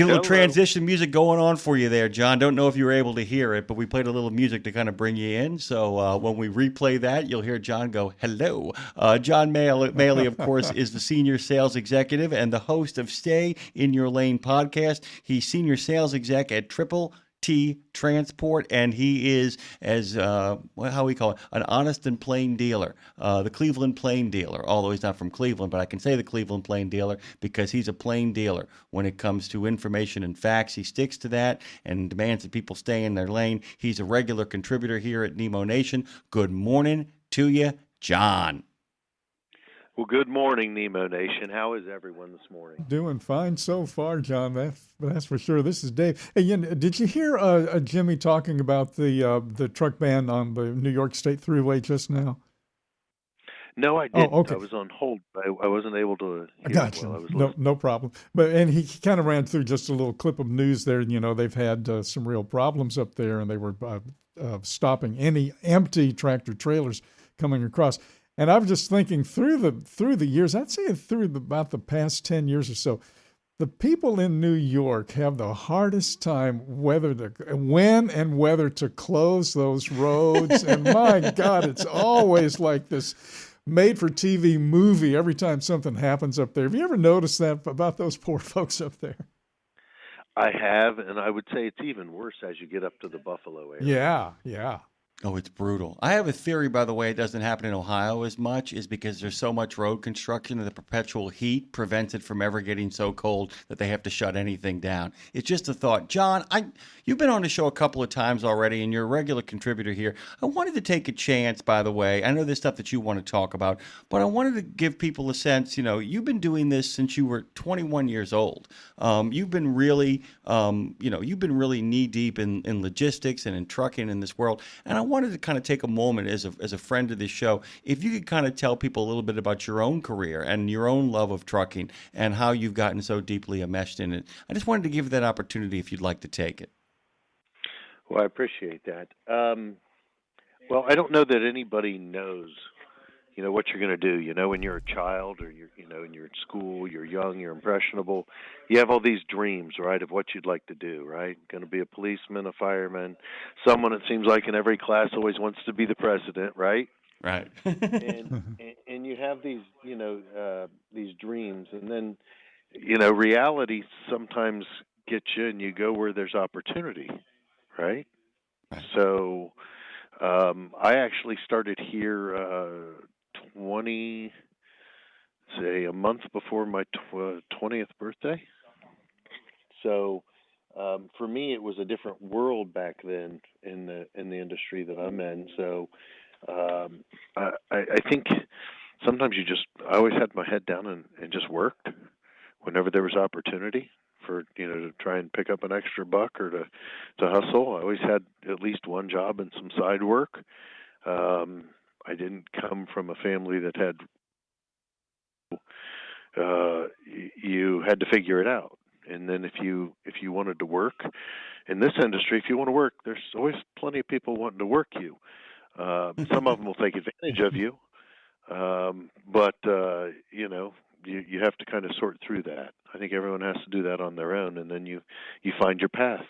Get a little Hello. transition music going on for you there, John. Don't know if you were able to hear it, but we played a little music to kind of bring you in. So when we replay that, you'll hear John go, hello. John Mahle, of course, is the senior sales executive and the host of Stay in Your Lane podcast. He's senior sales exec at Triple T Transport, and he is, as how we call it, an honest and plain dealer, the Cleveland plain dealer. Although he's not from Cleveland, but I can say the Cleveland plain dealer because he's a plain dealer when it comes to information and facts. He sticks to that and demands that people stay in their lane. He's a regular contributor here at Nemo Nation. Good morning to you, John. Well, good morning, Nemo Nation. How is everyone this morning? Doing fine so far, John. That's for sure. This is Dave. Hey, did you hear Jimmy talking about the truck ban on the New York State Thruway just now? No, I didn't. Oh, okay. I was on hold. I wasn't able to I hear got it while I you. was No, listening. no problem. And he kind of ran through just a little clip of news there. They've had some real problems up there, and they were stopping any empty tractor trailers coming across. And I'm just thinking through the years, I'd say about the past 10 years or so, the people in New York have the hardest time when and whether to close those roads. And my God, it's always like this made-for-TV movie every time something happens up there. Have you ever noticed that about those poor folks up there? I have, and I would say it's even worse as you get up to the Buffalo area. Yeah. Oh, it's brutal. I have a theory, by the way, it doesn't happen in Ohio as much, is because there's so much road construction that the perpetual heat prevents it from ever getting so cold that they have to shut anything down. It's just a thought. John, you've been on the show a couple of times already, and you're a regular contributor here. I wanted to take a chance, by the way. I know there's stuff that you want to talk about, but I wanted to give people a sense, you've been doing this since you were 21 years old. You've been really, knee deep in logistics and in trucking in this world. And I wanted to kind of take a moment as a friend of this show, if you could kind of tell people a little bit about your own career and your own love of trucking and how you've gotten so deeply enmeshed in it. I just wanted to give you that opportunity if you'd like to take it. Well, I appreciate that. Well, I don't know that anybody knows, what you're going to do. When you're a child or and you're in school, you're young, you're impressionable. You have all these dreams, right, of what you'd like to do, right? Going to be a policeman, a fireman, someone it seems like in every class always wants to be the president, right? Right. and you have these dreams, and then reality sometimes gets you, and you go where there's opportunity, right? Right. So I actually started here a month before my 20th birthday. So for me, it was a different world back then in the industry that I'm in. So I think sometimes I always had my head down and just worked whenever there was opportunity for to try and pick up an extra buck or to hustle. I always had at least one job and some side work. I didn't come from a family that had you had to figure it out. And then if you wanted to work in this industry, if you want to work, there's always plenty of people wanting to work you. Some of them will take advantage of you, but you have to kind of sort through that. I think everyone has to do that on their own, and then you find your path.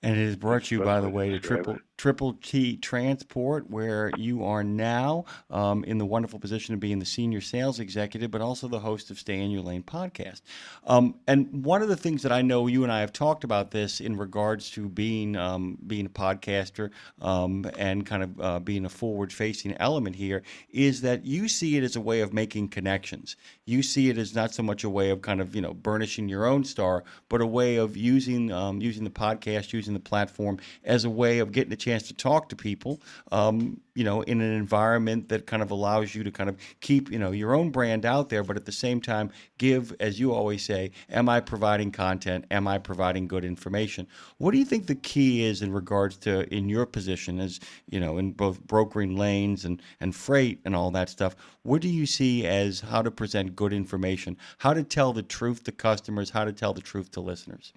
And it is brought to you, by the way, to describe Triple T Transport, where you are now in the wonderful position of being the senior sales executive, but also the host of Stay in Your Lane podcast. And one of the things that I know you and I have talked about this in regards to being a podcaster and kind of being a forward-facing element here is that you see it as a way of making connections. You see it as not so much a way of kind of burnishing your own star, but a way of using the podcast, using the platform as a way of getting a chance to talk to people, in an environment that kind of allows you to kind of keep, your own brand out there, but at the same time give, as you always say, am I providing content? Am I providing good information? What do you think the key is in regards to, in your position as, in both brokering lanes and freight and all that stuff? What do you see as how to present good information, how to tell the truth to customers, how to tell the truth to listeners?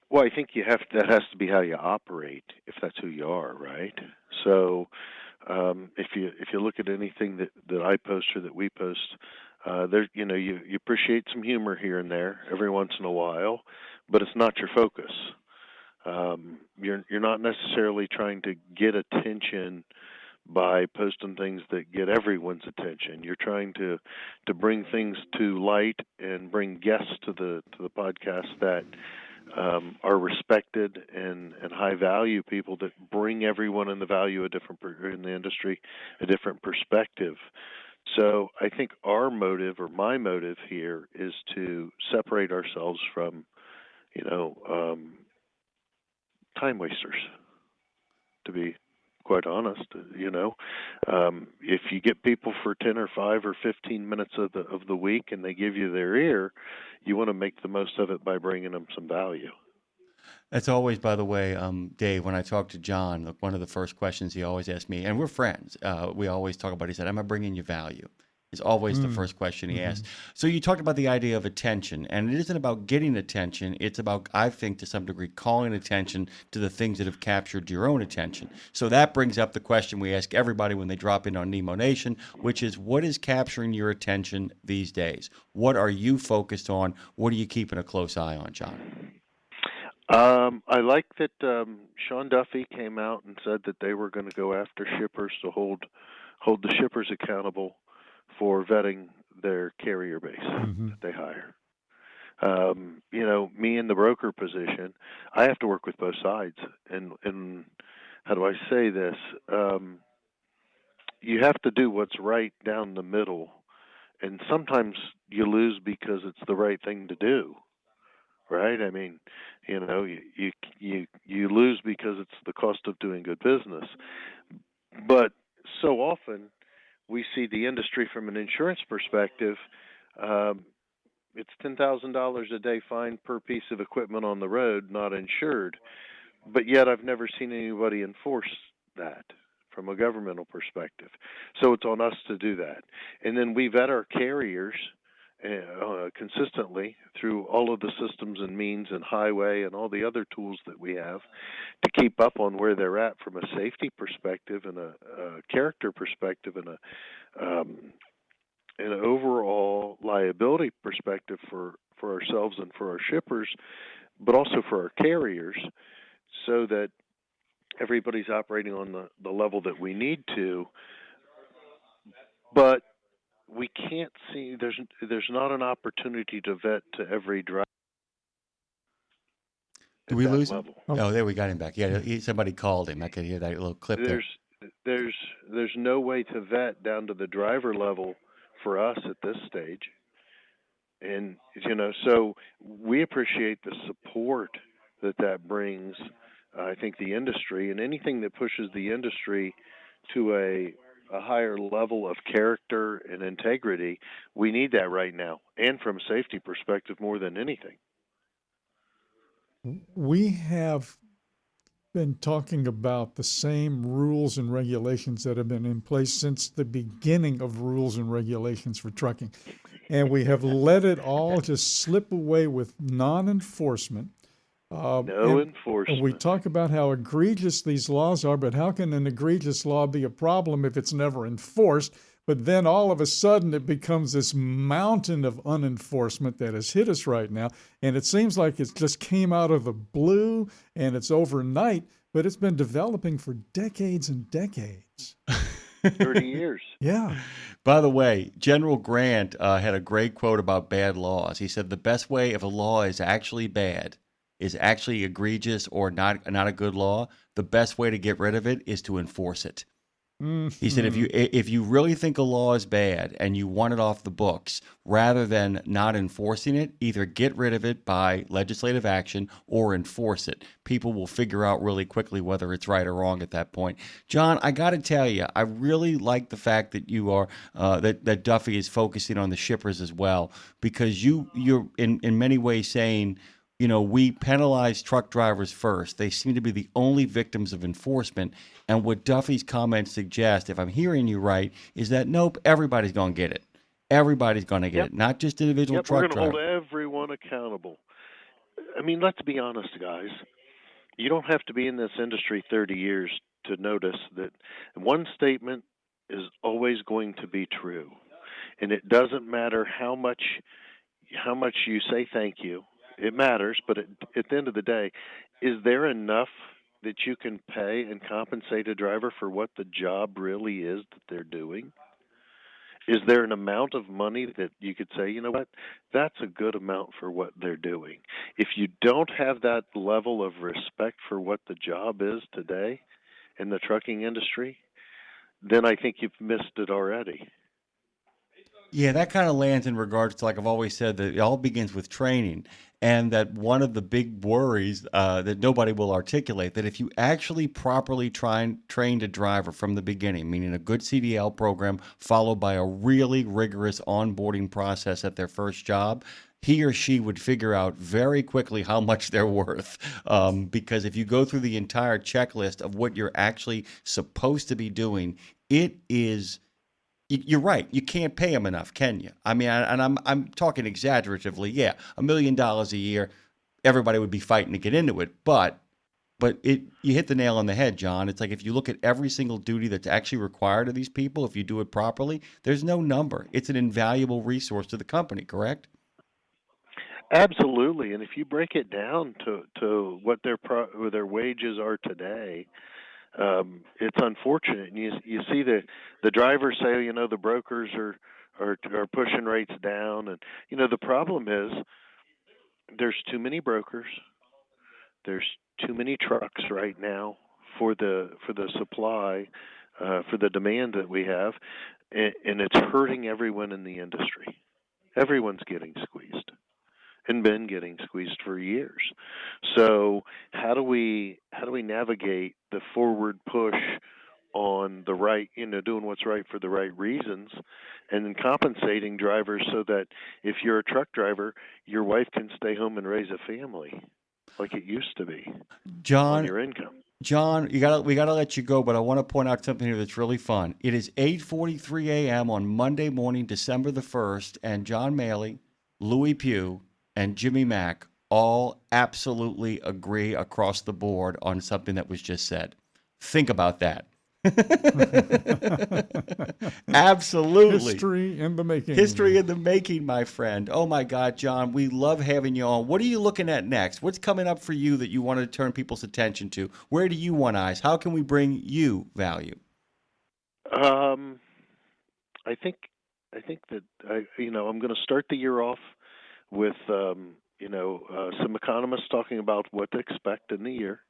Well, I think that has to be how you operate, if that's who you are, right? So if you look at anything that I post or that we post, You appreciate some humor here and there every once in a while, but it's not your focus. You're not necessarily trying to get attention by posting things that get everyone's attention. You're trying to bring things to light and bring guests to the podcast that are respected and high value people that bring everyone in the value in the industry a different perspective. So I think our motive, or my motive here, is to separate ourselves from time wasters, to be quite honest. If you get people for 10 or 5 or 15 minutes of the week and they give you their ear, you want to make the most of it by bringing them some value. That's always, by the way, Dave, when I talk to John, like one of the first questions he always asks me, and we're friends, we always talk about, he said, am I bringing you value? Is always the first question he asks. So you talked about the idea of attention, and it isn't about getting attention. It's about, I think, to some degree, calling attention to the things that have captured your own attention. So that brings up the question we ask everybody when they drop in on Nemo Nation, which is, what is capturing your attention these days? What are you focused on? What are you keeping a close eye on, John? I like that Sean Duffy came out and said that they were going to go after shippers to hold the shippers accountable for vetting their carrier base that they hire. Me in the broker position, I have to work with both sides. And how do I say this? You have to do what's right down the middle. And sometimes you lose because it's the right thing to do. Right? I mean, you lose because it's the cost of doing good business. But so often we see the industry from an insurance perspective. It's $10,000 a day fine per piece of equipment on the road, not insured. But yet I've never seen anybody enforce that from a governmental perspective. So it's on us to do that. And then we vet our carriers consistently through all of the systems and means and highway and all the other tools that we have to keep up on where they're at from a safety perspective and a character perspective and an overall liability perspective for ourselves and for our shippers, but also for our carriers, so that everybody's operating on the level that we need to. But we can't see, there's not an opportunity to vet to every driver. Do we lose him? Oh, there, we got him back. Yeah, somebody called him. I could hear that little clip there. There's no way to vet down to the driver level for us at this stage. And, so we appreciate the support that brings, I think, the industry, and anything that pushes the industry to a higher level of character and integrity. We need that right now, and from a safety perspective more than anything. We have been talking about the same rules and regulations that have been in place since the beginning of rules and regulations for trucking. And we have let it all just slip away with non-enforcement. No enforcement. And we talk about how egregious these laws are, but how can an egregious law be a problem if it's never enforced? But then all of a sudden it becomes this mountain of unenforcement that has hit us right now. And it seems like it just came out of the blue and it's overnight, but it's been developing for decades and decades. 30 years. Yeah. By the way, General Grant had a great quote about bad laws. He said, the best way if a law is actually bad, is actually egregious or not a good law, the best way to get rid of it is to enforce it. Mm-hmm. He said, if you really think a law is bad and you want it off the books, rather than not enforcing it, either get rid of it by legislative action or enforce it. People will figure out really quickly whether it's right or wrong at that point. John, I got to tell you, I really like the fact that you are that Duffy is focusing on the shippers as well, because you're in many ways saying, we penalize truck drivers first. They seem to be the only victims of enforcement. And what Duffy's comments suggest, if I'm hearing you right, is that nope, everybody's going to get it. Everybody's going to get it, not just individual truck drivers. We're going to hold everyone accountable. I mean, let's be honest, guys. You don't have to be in this industry 30 years to notice that one statement is always going to be true. And it doesn't matter how much you say thank you. It matters, but at the end of the day, is there enough that you can pay and compensate a driver for what the job really is that they're doing? Is there an amount of money that you could say, you know what, that's a good amount for what they're doing? If you don't have that level of respect for what the job is today in the trucking industry, then I think you've missed it already. Yeah, that kind of lands in regards to, like I've always said, that it all begins with training. And that one of the big worries that nobody will articulate, that if you actually properly trained a driver from the beginning, meaning a good CDL program followed by a really rigorous onboarding process at their first job, he or she would figure out very quickly how much they're worth. Because if you go through the entire checklist of what you're actually supposed to be doing, it is. You're right. You can't pay them enough, can you? I mean, I'm talking exaggeratively. Yeah, $1 million a year, everybody would be fighting to get into it. But you hit the nail on the head, John. It's like if you look at every single duty that's actually required of these people, if you do it properly, there's no number. It's an invaluable resource to the company. Correct? Absolutely. And if you break it down to what their wages are today, it's unfortunate. And you see the drivers say, you know, the brokers are pushing rates down, and you know the problem is there's too many brokers, there's too many trucks right now for the supply, for the demand that we have, and it's hurting everyone in the industry. Everyone's getting squeezed and been getting squeezed for years. So how do we navigate the forward push on the right, you know, doing what's right for the right reasons, and then compensating drivers so that if you're a truck driver, your wife can stay home and raise a family like it used to be on your income. John, we gotta let you go, but I want to point out something here that's really fun. It is 8:43 a.m. on Monday morning, December the 1st, and John Mahle, Louis Pugh, and Jimmy Mack all absolutely agree across the board on something that was just said. Think about that. Absolutely. History in the making. History in the making, my friend. Oh my God, John, we love having you on. What are you looking at next? What's coming up for you that you want to turn people's attention to? Where do you want eyes? How can we bring you value? I think that I'm going to start the year off with some economists talking about what to expect in the year.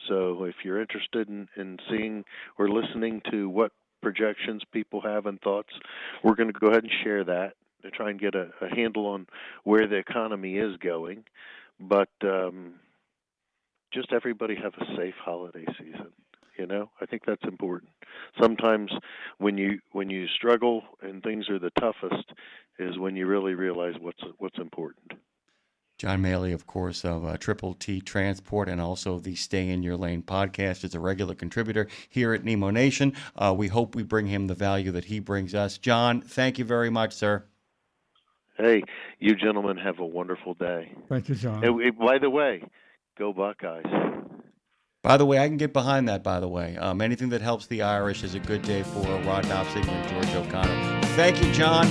So if you're interested in seeing or listening to what projections people have and thoughts, we're going to go ahead and share that to try and get a handle on where the economy is going. But just everybody have a safe holiday season. You know, I think that's important. Sometimes when you struggle and things are the toughest is when you really realize what's important. John Mahle, of course, of Triple T Transport and also the Stay in Your Lane podcast, is a regular contributor here at Nemo Nation. We hope we bring him the value that he brings us. John, thank you very much, sir. Hey, you gentlemen have a wonderful day. Thank you, John. And by the way, go Buckeyes. By the way, I can get behind that, by the way. Anything that helps the Irish is a good day for Rod Knopsing and George O'Connor. Thank you, John.